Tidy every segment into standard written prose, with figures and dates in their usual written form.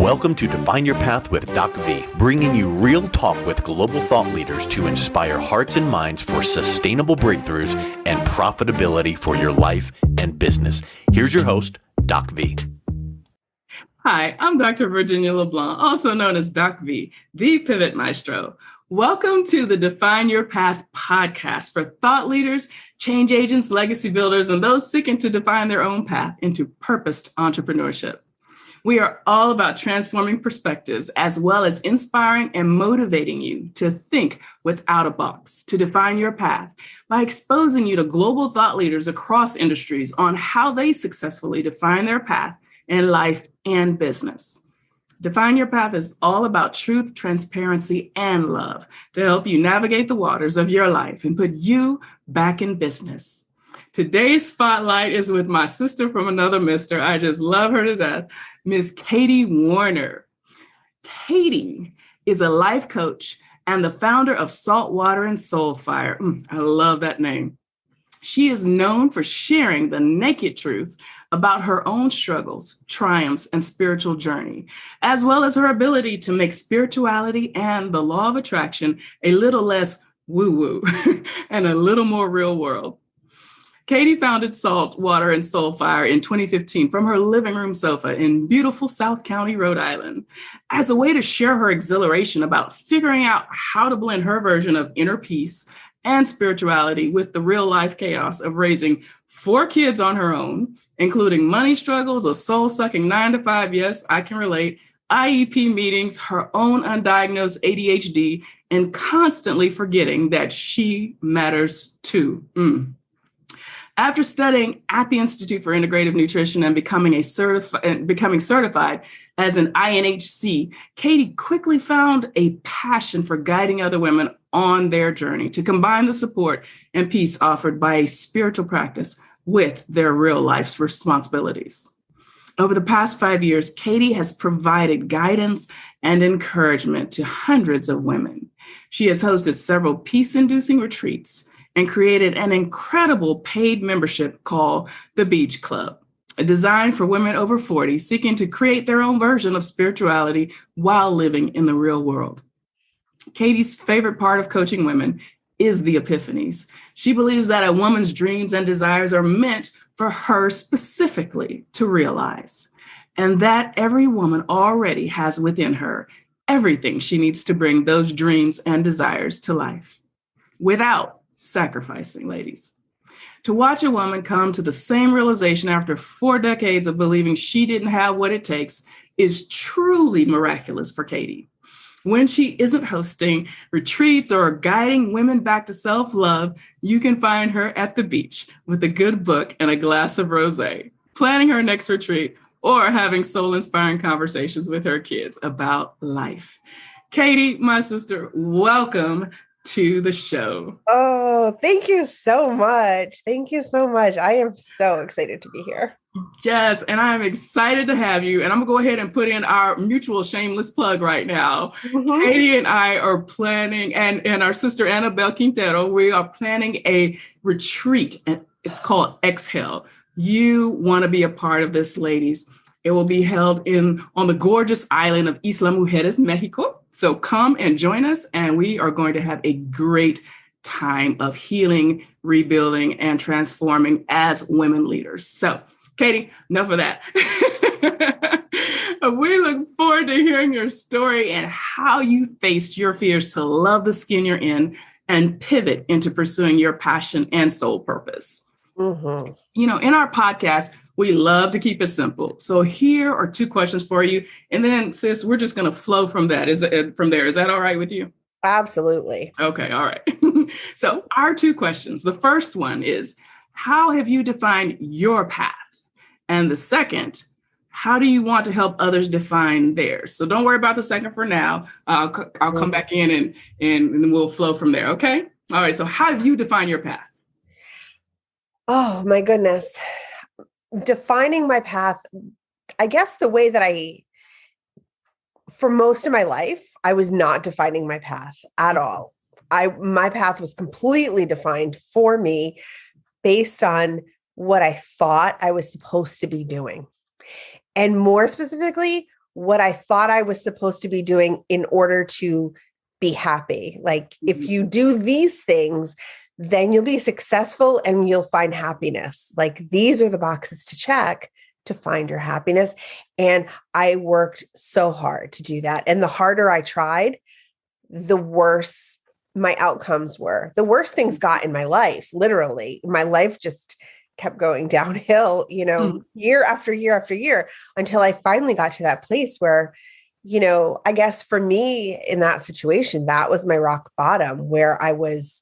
Welcome to Define Your Path with DocV, bringing you real talk with global thought leaders to inspire hearts and minds for sustainable breakthroughs and profitability for your life and business. Here's your host, DocV. Hi, I'm Dr. Virginia LeBlanc, also known as DocV, the Pivot Maestro. Welcome to the Define Your Path podcast for thought leaders, change agents, legacy builders, and those seeking to define their own path into purposed entrepreneurship. We are all about transforming perspectives as well as inspiring and motivating you to think without a box, to define your path by exposing you to global thought leaders across industries on how they successfully define their path in life and business. Define Your Path is all about truth, transparency, and love to help you navigate the waters of your life and put you back in business. Today's spotlight is with my sister from another mister. I just love her to death, Miss Katie Warner. Katie is a life coach and the founder of Saltwater and Soulfire. I love that name. She is known for sharing the naked truth about her own struggles, triumphs, and spiritual journey, as well as her ability to make spirituality and the law of attraction a little less woo-woo and a little more real world. Katie founded Saltwater and Soulfire in 2015 from her living room sofa in beautiful South County, Rhode Island, as a way to share her exhilaration about figuring out how to blend her version of inner peace and spirituality with the real life chaos of raising 4 kids on her own, including money struggles, a soul-sucking 9-to-5, yes, I can relate, IEP meetings, her own undiagnosed ADHD, and constantly forgetting that she matters too. After studying at the Institute for Integrative Nutrition and becoming certified as an INHC, Katie quickly found a passion for guiding other women on their journey to combine the support and peace offered by a spiritual practice with their real life's responsibilities. Over the past 5 years, Katie has provided guidance and encouragement to hundreds of women. She has hosted several peace-inducing retreats and created an incredible paid membership called the Beach Club, designed for women over 40 seeking to create their own version of spirituality while living in the real world. Katie's favorite part of coaching women is the epiphanies. She believes that a woman's dreams and desires are meant for her specifically to realize, and that every woman already has within her everything she needs to bring those dreams and desires to life without sacrificing, ladies. To watch a woman come to the same realization after 4 decades of believing she didn't have what it takes is truly miraculous for Katie. When she isn't hosting retreats or guiding women back to self-love, you can find her at the beach with a good book and a glass of rosé, planning her next retreat, or having soul-inspiring conversations with her kids about life. Katie, my sister, welcome to the show. Oh, thank you so much. Thank you so much. I am so excited to be here. Yes, and I'm excited to have you. And I'm gonna go ahead and put in our mutual shameless plug right now. Katie and I are planning, and our sister Annabelle Quintero, we are planning a retreat, and it's called Exhale. You want to be a part of this, ladies. It will be held on the gorgeous island of Isla Mujeres, Mexico. So come and join us, and we are going to have a great time of healing, rebuilding, and transforming as women leaders. So, Katie, enough of that. We look forward to hearing your story and how you faced your fears to love the skin you're in and pivot into pursuing your passion and soul purpose. You know, in our podcast, we love to keep it simple. So here are 2 questions for you. And then, sis, we're just going to flow from that. Is that all right with you? Absolutely. Okay. All right. So our 2 questions. The first one is, how have you defined your path? And the second, how do you want to help others define theirs? So don't worry about the second for now. I'll come back in and then we'll flow from there. Okay. All right. So how have you defined your path? Oh, my goodness. Defining my path, I guess the way that for most of my life, I was not defining my path at all. My path was completely defined for me based on what I thought I was supposed to be doing. And more specifically, what I thought I was supposed to be doing in order to be happy. Like if you do these things, then you'll be successful and you'll find happiness. Like these are the boxes to check to find your happiness. And I worked so hard to do that. And the harder I tried, the worse my outcomes were. The worse things got in my life, literally. My life just kept going downhill, year after year after year, until I finally got to that place where, I guess for me in that situation, that was my rock bottom, where I was,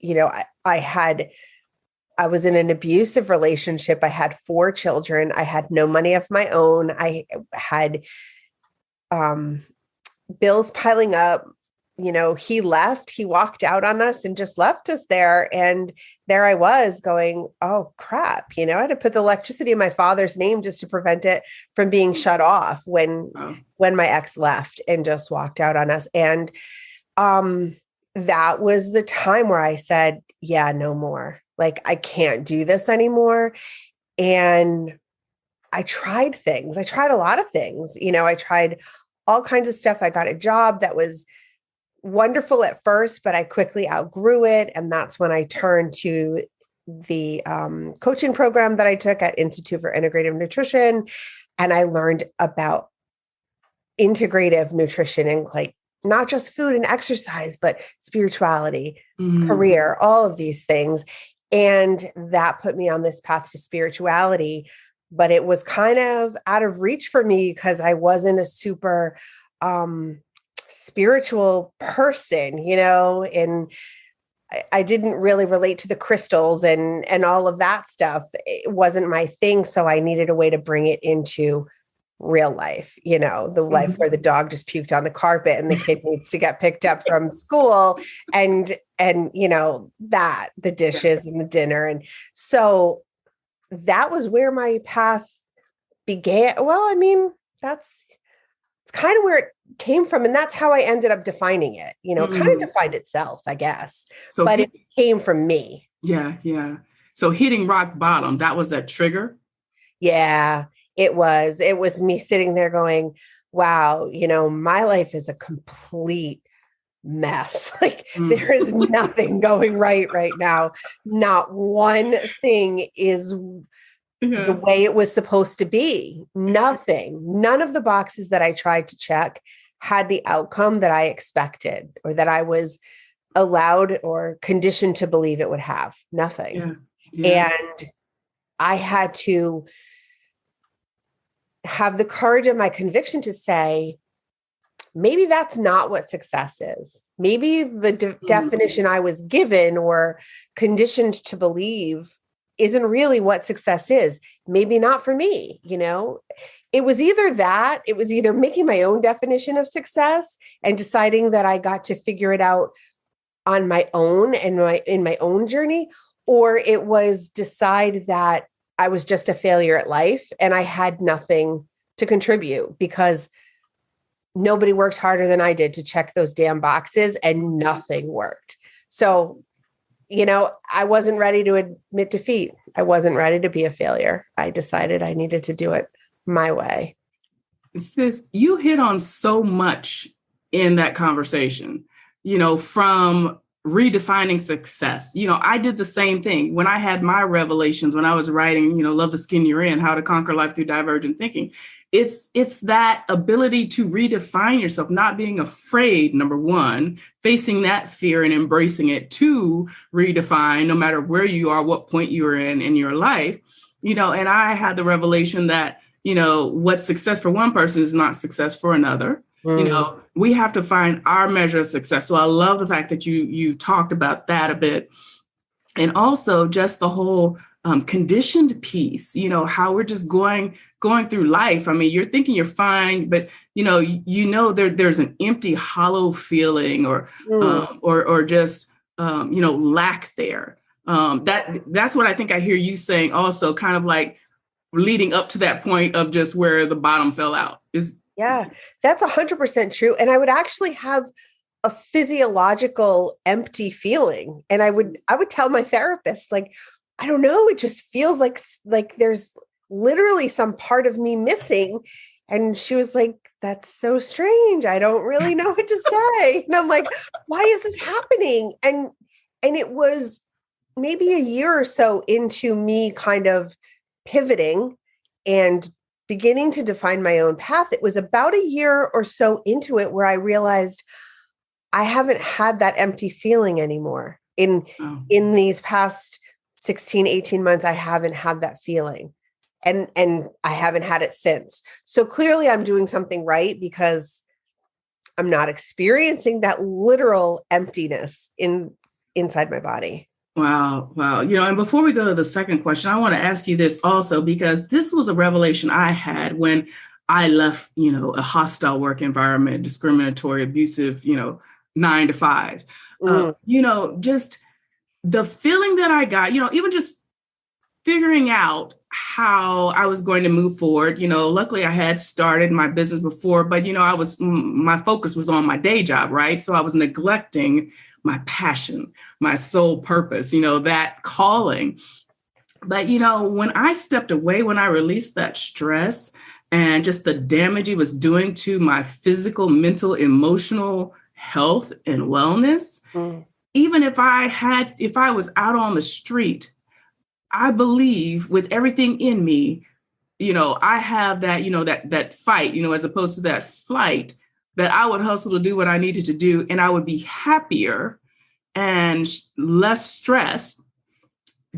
I was in an abusive relationship. I had 4 children. I had no money of my own. I had bills piling up. He left, he walked out on us and just left us there. And there I was going, oh crap. I had to put the electricity in my father's name just to prevent it from being shut off when my ex left and just walked out on us. And that was the time where I said, yeah, no more. Like, I can't do this anymore. And I tried things. I tried a lot of things. I tried all kinds of stuff. I got a job that was wonderful at first, but I quickly outgrew it. And that's when I turned to the coaching program that I took at Institute for Integrative Nutrition. And I learned about integrative nutrition and like not just food and exercise, but spirituality, career, all of these things. And that put me on this path to spirituality, but it was kind of out of reach for me because I wasn't a super spiritual person, and I didn't really relate to the crystals and all of that stuff. It wasn't my thing. So I needed a way to bring it into real life, the life where the dog just puked on the carpet and the kid needs to get picked up from school and the dishes and the dinner. And so that was where my path began. Well, it's kind of where it came from. And that's how I ended up defining it, kind of defined itself, I guess, but it came from me. Yeah. Yeah. So hitting rock bottom, that was that trigger. Yeah, it was me sitting there going, wow, my life is a complete mess. Like there is nothing going right now. Not one thing is the way it was supposed to be. Nothing. None of the boxes that I tried to check had the outcome that I expected or that I was allowed or conditioned to believe it would have. Nothing. Yeah. And I had to have the courage of my conviction to say, maybe that's not what success is. Maybe the definition I was given or conditioned to believe isn't really what success is. Maybe not for me, It was either that, it was either making my own definition of success and deciding that I got to figure it out on my own and in my own journey, or it was decide that I was just a failure at life and I had nothing to contribute because nobody worked harder than I did to check those damn boxes and nothing worked. So, I wasn't ready to admit defeat. I wasn't ready to be a failure. I decided I needed to do it my way. Sis, you hit on so much in that conversation, from redefining success. I did the same thing when I had my revelations, when I was writing, Love the Skin You're In, How to Conquer Life Through Divergent Thinking. It's that ability to redefine yourself, not being afraid, number one, facing that fear and embracing it, to redefine no matter where you are, what point you're in your life, and I had the revelation that, what's success for one person is not success for another. We have to find our measure of success. So I love the fact that you talked about that a bit. And also just the whole conditioned piece, how we're just going through life. You're thinking you're fine, but there's an empty, hollow feeling or just lack there. That's what I think I hear you saying also, kind of like leading up to that point of just where the bottom fell out is. Yeah, that's 100% true. And I would actually have a physiological empty feeling. And I would tell my therapist, like, I don't know, it just feels like there's literally some part of me missing. And she was like, that's so strange. I don't really know what to say. And I'm like, why is this happening? And it was maybe a year or so into me kind of pivoting and beginning to define my own path. It was about a year or so into it where I realized I haven't had that empty feeling anymore. In these past 16, 18 months, I haven't had that feeling. And I haven't had it since. So clearly I'm doing something right because I'm not experiencing that literal emptiness inside my body. Wow. And before we go to the second question, I want to ask you this also, because this was a revelation I had when I left, a hostile work environment, discriminatory, abusive, 9 to 5. Just the feeling that I got, even just figuring out how I was going to move forward. Luckily I had started my business before, but, my focus was on my day job, right? So I was neglecting my passion, my sole purpose, that calling. But, when I stepped away, when I released that stress and just the damage it was doing to my physical, mental, emotional health and wellness, even if I was out on the street, I believe with everything in me, I have that, that fight, as opposed to that flight, that I would hustle to do what I needed to do. And I would be happier and less stressed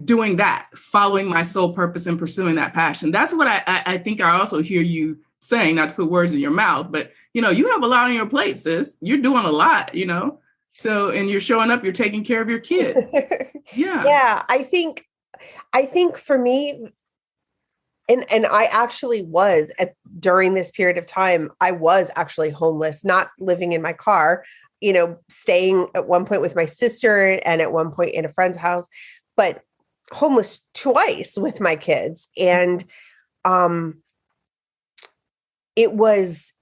doing that, following my sole purpose and pursuing that passion. That's what I think I also hear you saying, not to put words in your mouth, but, you have a lot on your plate, sis. You're doing a lot, so, and you're showing up, you're taking care of your kids. Yeah. Yeah. I think for me, and I actually was during this period of time, I was actually homeless, not living in my car, staying at one point with my sister and at one point in a friend's house, but homeless twice with my kids. And it was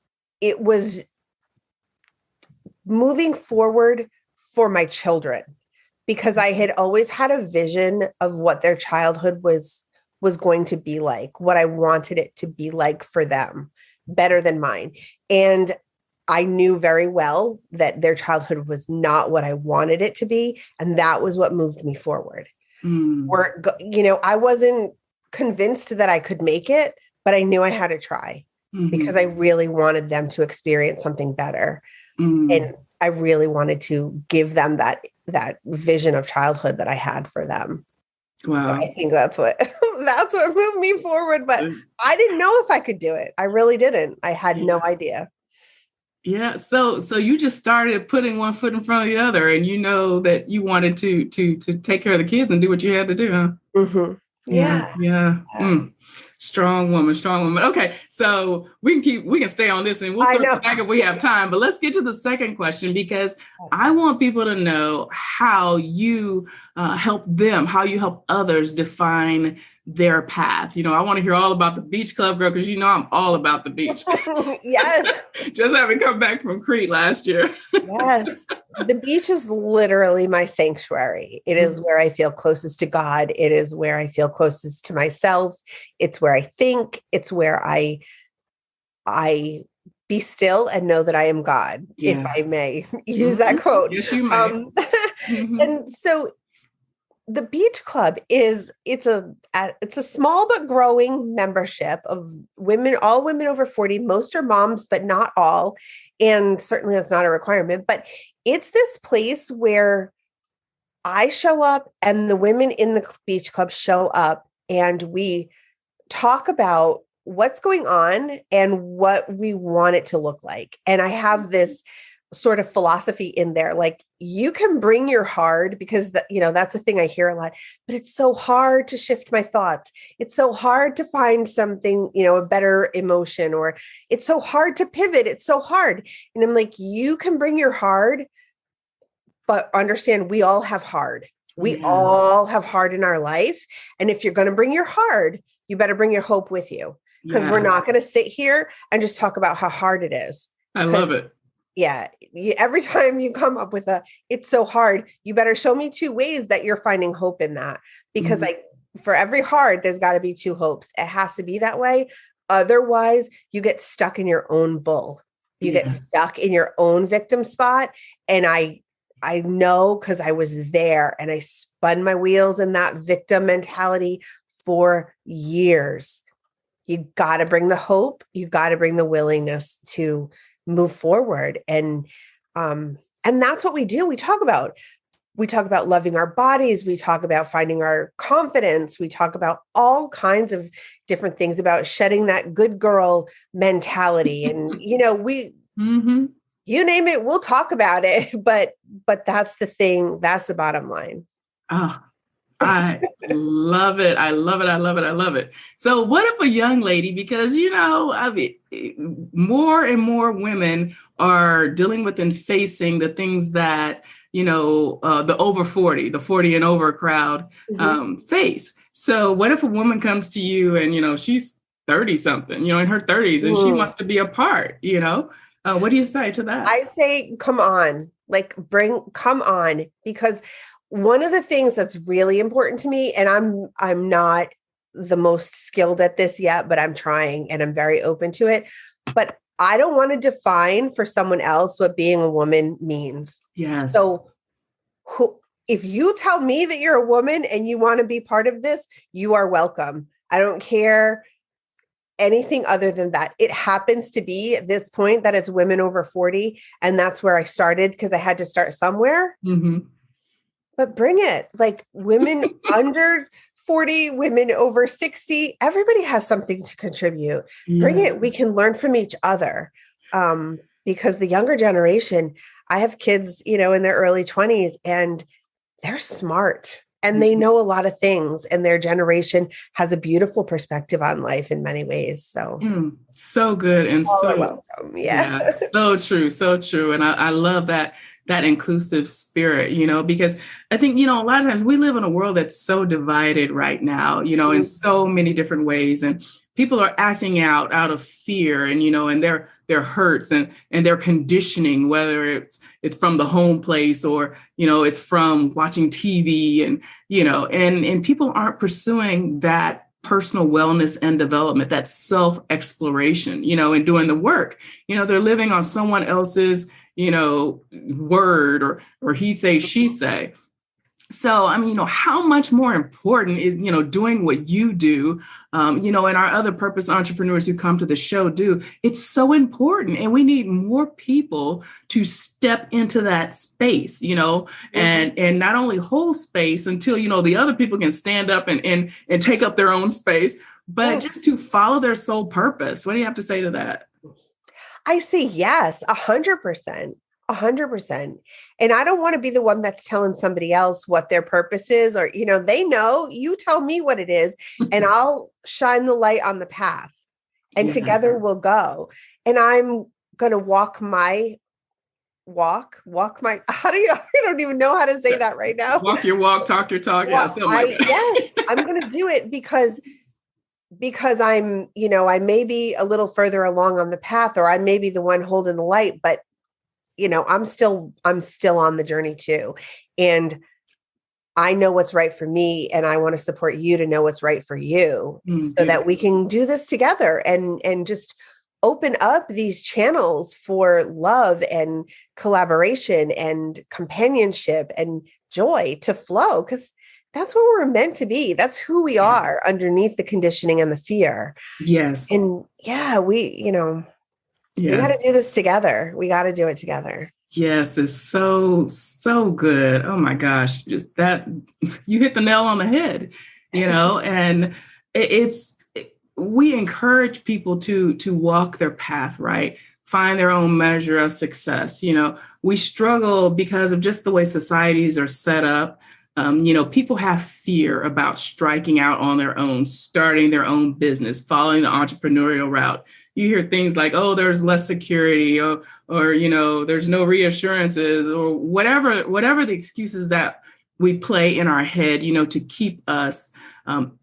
moving forward for my children, because I had always had a vision of what their childhood was going to be like, what I wanted it to be like for them, better than mine. And I knew very well that their childhood was not what I wanted it to be. And that was what moved me forward. I wasn't convinced that I could make it, but I knew I had to try because I really wanted them to experience something better. And I really wanted to give them that vision of childhood that I had for them. Wow. So I think that's what moved me forward. But I didn't know if I could do it. I really didn't. I had no idea. Yeah. So you just started putting one foot in front of the other, and that you wanted to take care of the kids and do what you had to do, huh? Mm-hmm. Yeah. Strong woman. Okay. So we can stay on this and we'll circle back if we have time, but let's get to the second question, because I want people to know how you help them, how you help others define their path. I want to hear all about the beach club, girl, because I'm all about the beach. Yes. Just having come back from Crete last year. Yes. The beach is literally my sanctuary. It is where I feel closest to God. It is where I feel closest to myself. It's where I think. It's where I be still and know that I am God, if I may use that quote. Yes, you may. And so the beach club it's a small but growing membership of women, all women over 40. Most are moms, but not all. And certainly that's not a requirement, but it's this place where I show up and the women in the beach club show up, and we talk about what's going on and what we want it to look like. And I have this sort of philosophy in there, like, you can bring your hard, because that's a thing I hear a lot, but it's so hard to shift my thoughts. It's so hard to find something, a better emotion, or it's so hard to pivot. It's so hard. And I'm like, you can bring your hard, but understand we all have hard. We all have hard in our life. And if you're going to bring your hard, you better bring your hope with you, because we're not going to sit here and just talk about how hard it is. I love it. Yeah. Every time you come up with it's so hard, you better show me 2 ways that you're finding hope in that, because for every hard, there's got to be 2 hopes. It has to be that way. Otherwise, you get stuck in your own bull. You get stuck in your own victim spot. And I know, because I was there and I spun my wheels in that victim mentality for years. You got to bring the hope. You got to bring the willingness to move forward. And that's what we do. We talk about loving our bodies. We talk about finding our confidence. We talk about all kinds of different things, about shedding that good girl mentality. And, you name it, we'll talk about it. But that's the thing. That's the bottom line. Oh, I love it. I love it. I love it. I love it. So what if a young lady, because, more and more women are dealing with and facing the things that, the over 40, the 40 and over crowd face. So what if a woman comes to you and, she's 30 something, in her 30s, and she wants to be a part, what do you say to that? I say, come on, come on, because one of the things that's really important to me, and I'm not the most skilled at this yet, but I'm trying and I'm very open to it. But I don't want to define for someone else what being a woman means. Yes. So if you tell me that you're a woman and you want to be part of this, you are welcome. I don't care anything other than that. It happens to be at this point that it's women over 40. And that's where I started, because I had to start somewhere. Mm-hmm. But bring it, women under 40, women over 60, everybody has something to contribute. Yeah. Bring it. We can learn from each other. Because the younger generation, I have kids, in their early 20s, and they're smart and they know a lot of things, and their generation has a beautiful perspective on life in many ways. So, so good. And so welcome. Yeah. So true. So true. And I love that inclusive spirit, because I think, a lot of times we live in a world that's so divided right now, in so many different ways. And people are acting out of fear and, and their hurts and their conditioning, whether it's from the home place or, it's from watching TV and, and people aren't pursuing that personal wellness and development, that self-exploration, and doing the work. They're living on someone else's, word or he say, she say. So, how much more important is, doing what you do, and our other purpose entrepreneurs who come to the show do. It's so important. And we need more people to step into that space, and not only hold space until, the other people can stand up and take up their own space, but just to follow their sole purpose. What do you have to say to that? I say yes, 100%. 100%. And I don't want to be the one that's telling somebody else what their purpose is, or, they know. You tell me what it is and I'll shine the light on the path, and together we'll go. And I'm going to walk my, I don't even know how to say that right now. Walk your walk, talk your talk. Yes, I'm going to do it because I'm, I may be a little further along on the path, or I may be the one holding the light, but I'm still on the journey too. And I know what's right for me, and I want to support you to know what's right for you, so that we can do this together and just open up these channels for love and collaboration and companionship and joy to flow. 'Cause that's what we're meant to be. That's who we are underneath the conditioning and the fear. Yes. And we got to do this together. We got to do it together. Yes, it's so, so good. Oh my gosh. Just that, you hit the nail on the head, and we encourage people to walk their path, right? Find their own measure of success. We struggle because of just the way societies are set up. People have fear about striking out on their own, starting their own business, following the entrepreneurial route. You hear things like, oh, there's less security or there's no reassurances, or whatever the excuses that we play in our head, to keep us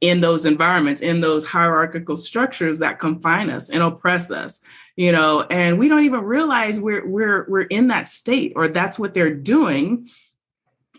in those environments, in those hierarchical structures that confine us and oppress us, and we don't even realize we're in that state, or that's what they're doing.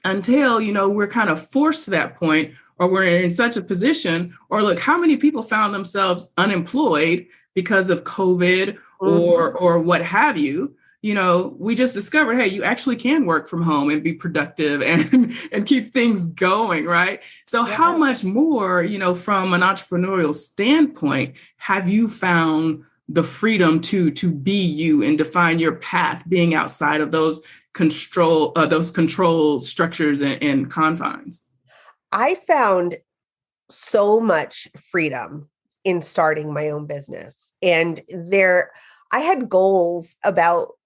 until, we're kind of forced to that point, or we're in such a position, or look, how many people found themselves unemployed because of COVID or what have you. We just discovered, hey, you actually can work from home and be productive and keep things going, right? So how much more, from an entrepreneurial standpoint, have you found the freedom to be you and define your path, being outside of those control structures and confines? I found so much freedom in starting my own business. And I had goals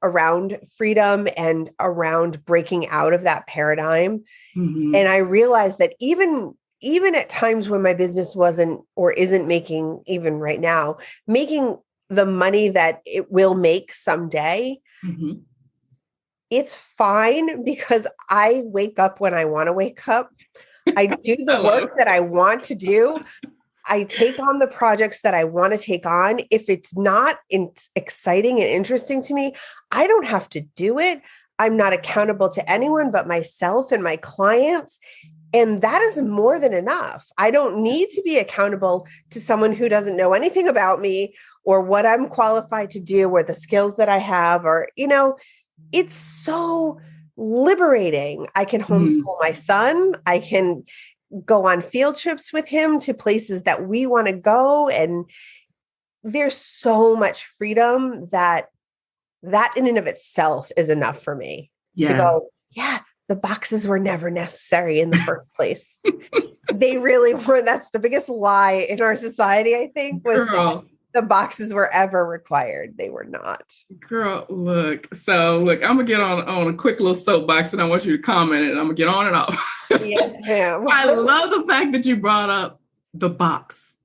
around freedom and around breaking out of that paradigm. Mm-hmm. And I realized that even at times when my business wasn't or isn't making, even right now, making the money that it will make someday, mm-hmm. it's fine because I wake up when I want to wake up. I do the work that I want to do. I take on the projects that I want to take on. If it's not exciting and interesting to me, I don't have to do it. I'm not accountable to anyone but myself and my clients. And that is more than enough. I don't need to be accountable to someone who doesn't know anything about me or what I'm qualified to do or the skills that I have, or, it's so liberating. I can homeschool my son. I can go on field trips with him to places that we want to go. And there's so much freedom that in and of itself is enough for me to go, the boxes were never necessary in the first place. They really were. That's the biggest lie in our society, I think, was that the boxes were ever required. They were not. Girl, look, I'm going to get on a quick little soapbox and I want you to comment and I'm going to get on and off. Yes, ma'am. I love the fact that you brought up the box,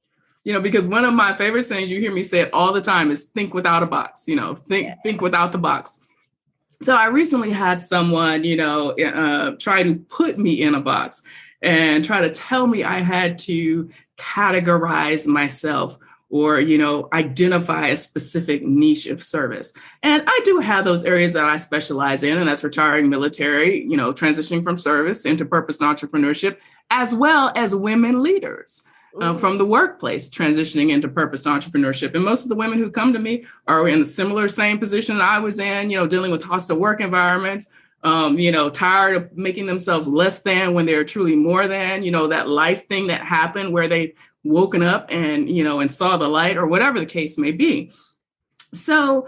because one of my favorite sayings, you hear me say it all the time, is think without a box, think without the box. So I recently had someone, try to put me in a box and try to tell me I had to categorize myself or, identify a specific niche of service. And I do have those areas that I specialize in, and that's retiring military, transitioning from service into purpose and entrepreneurship, as well as women leaders from the workplace, transitioning into purpose and entrepreneurship. And most of the women who come to me are in the same position I was in, dealing with hostile work environments, tired of making themselves less than when they're truly more than, that life thing that happened where they woken up and, and saw the light or whatever the case may be. So,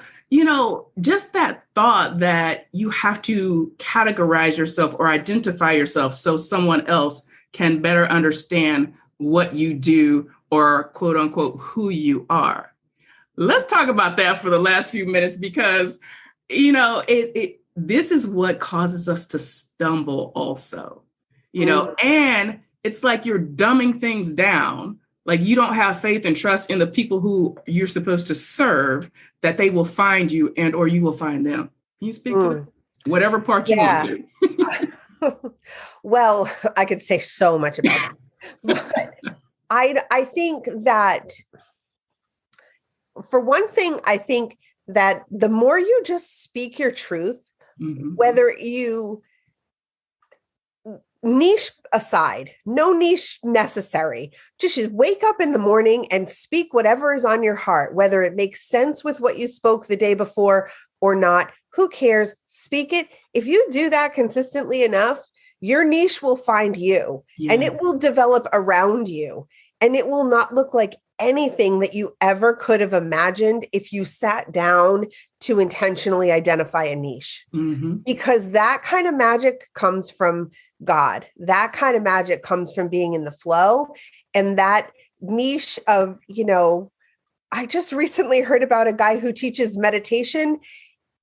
just that thought that you have to categorize yourself or identify yourself so someone else can better understand what you do or quote unquote, who you are. Let's talk about that for the last few minutes, because, this is what causes us to stumble also, and it's like you're dumbing things down. Like you don't have faith and trust in the people who you're supposed to serve, that they will find you and, or you will find them. Can you speak to it? Whatever part you want to. Well, I could say so much about it, but I think that for one thing, I think that the more you just speak your truth, whether you niche aside, no niche necessary, just wake up in the morning and speak whatever is on your heart, whether it makes sense with what you spoke the day before or not, who cares? Speak it. If you do that consistently enough, your niche will find you and it will develop around you, and it will not look like anything that you ever could have imagined if you sat down to intentionally identify a niche, because that kind of magic comes from God. That kind of magic comes from being in the flow. And that niche of, I just recently heard about a guy who teaches meditation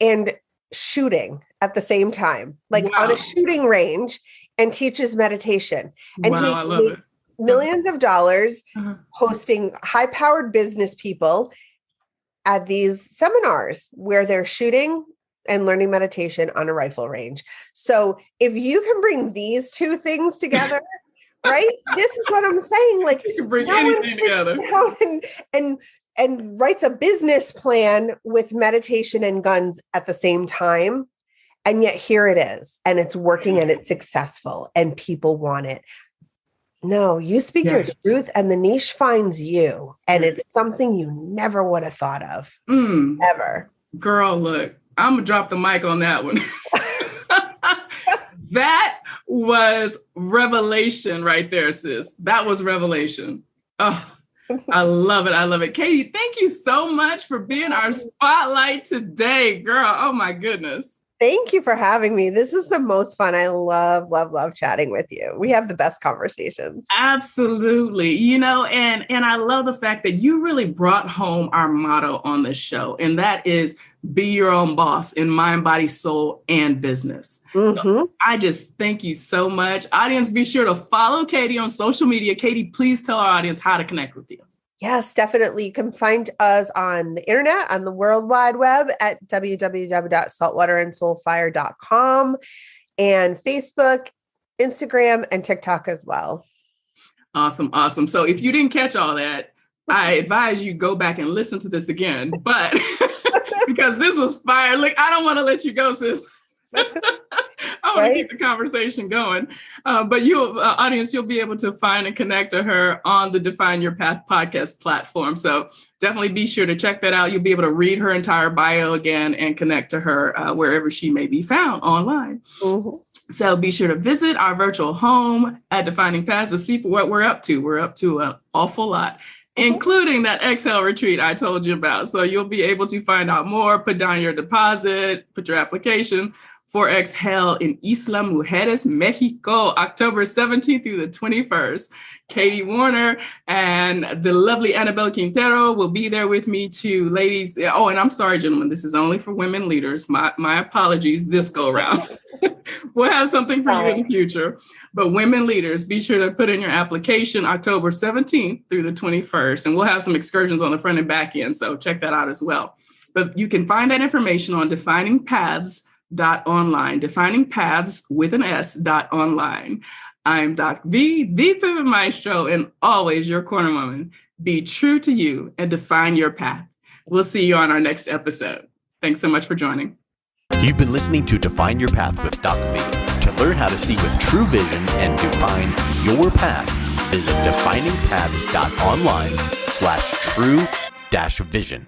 and shooting at the same time, like on a shooting range, and teaches meditation. And I love it. Millions of dollars hosting high-powered business people at these seminars where they're shooting and learning meditation on a rifle range. So if you can bring these two things together, right? This is what I'm saying. Like, you can bring anything together and writes a business plan with meditation and guns at the same time. And yet here it is, and it's working and it's successful and people want it. No, you speak your truth and the niche finds you, and it's something you never would have thought of ever. Girl, look, I'm gonna drop the mic on that one. That was revelation right there, sis. That was revelation. Oh, I love it. I love it. Katie, thank you so much for being our spotlight today, girl. Oh my goodness. Thank you for having me. This is the most fun. I love, love, love chatting with you. We have the best conversations. Absolutely. You know, and I love the fact that you really brought home our motto on this show, and that is be your own boss in mind, body, soul, and business. So I just thank you so much. Audience, be sure to follow Katie on social media. Katie, please tell our audience how to connect with you. Yes, definitely. You can find us on the internet, on the World Wide Web at www.saltwaterandsoulfire.com, and Facebook, Instagram, and TikTok as well. Awesome. Awesome. So if you didn't catch all that, I advise you go back and listen to this again, but because this was fire. Look, I don't want to let you go, sis. I want to keep the conversation going. But you, audience, you'll be able to find and connect to her on the Define Your Path podcast platform. So definitely be sure to check that out. You'll be able to read her entire bio again and connect to her wherever she may be found online. So be sure to visit our virtual home at Defining Paths to see what we're up to. We're up to an awful lot, including that Exhale retreat I told you about. So you'll be able to find out more, put down your deposit, put your application for Exhale in Isla Mujeres, Mexico, October 17th through the 21st. Katie Warner and the lovely Annabelle Quintero will be there with me too, ladies. Oh, and I'm sorry, gentlemen, this is only for women leaders. My apologies this go around. We'll have something for you in the future. But women leaders, be sure to put in your application October 17th through the 21st. And we'll have some excursions on the front and back end. So check that out as well. But you can find that information on definingpaths.online, defining paths with an S.online. I'm DocV, the Pivot Maestro, and always your corner woman. Be true to you and define your path. We'll see you on our next episode. Thanks so much for joining. You've been listening to Define Your Path with DocV. To learn how to see with true vision and define your path, visit definingpaths.online/true-vision.